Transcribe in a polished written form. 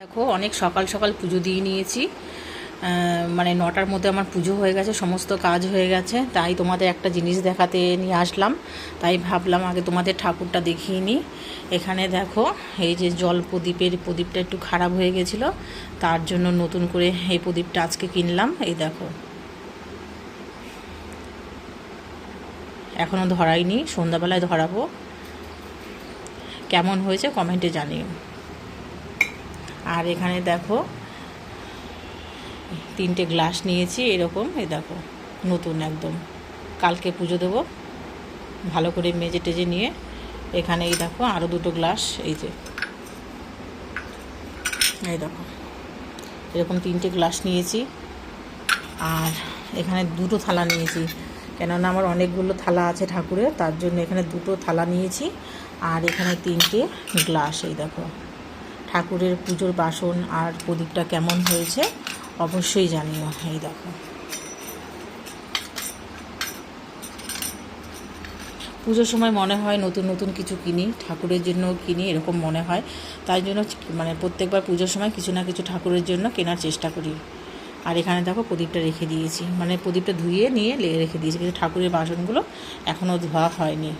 দেখো অনেক সকাল সকাল পুজো দিয়ে নিয়েছি। মানে 9টার মধ্যে আমার পুজো হয়ে গেছে, সমস্ত কাজ হয়ে গেছে। তাই তোমাদের একটা জিনিস দেখাতে নিয়ে আসলাম। তাই ভাবলাম আগে তোমাদের ঠাকুরটা দেখিয়ে নিই। এখানে দেখো এই যে জল প্রদীপটা একটু খারাপ হয়ে গেছিলো, তার জন্য নতুন করে এই প্রদীপটা আজকে কিনলাম। এই দেখো এখনও ধরাইনি, সন্ধ্যাবেলায় ধরাবো। কেমন হয়েছে কমেন্টে জানিও। আর এখানে দেখো 3টে গ্লাস নিয়েছি এরকম। এই দেখো নতুন একদম, কালকে পুজো দেবো। ভালো করে মেজে টেজে নিয়ে এখানে এই দেখো আরও 2টো গ্লাস, এই যে এই দেখো এরকম 3টে গ্লাস নিয়েছি। আর এখানে 2টো থালা নিয়েছি, কেননা আমার অনেকগুলো থালা আছে ঠাকুরের, তার জন্য এখানে 2টো থালা নিয়েছি। আর এখানে 3টে গ্লাস। এই দেখো ঠাকুরের পুজোর বাসন আর প্রদীপটা কেমন হয়েছে অবশ্যই জানিও। এই দেখো পুজোর সময় মনে হয় নতুন নতুন কিছু কিনি, ঠাকুরের জন্য কিনি, এরকম মনে হয়। তাই জন্য মানে প্রত্যেকবার পুজোর সময় কিছু না কিছু ঠাকুরের জন্য কেনার চেষ্টা করি। আর এখানে দেখো প্রদীপটা রেখে দিয়েছি, মানে প্রদীপটা ধুয়ে নিয়ে রেখে দিয়েছি, কিন্তু ঠাকুরের বাসনগুলো এখনও ধোয়া হয়নি।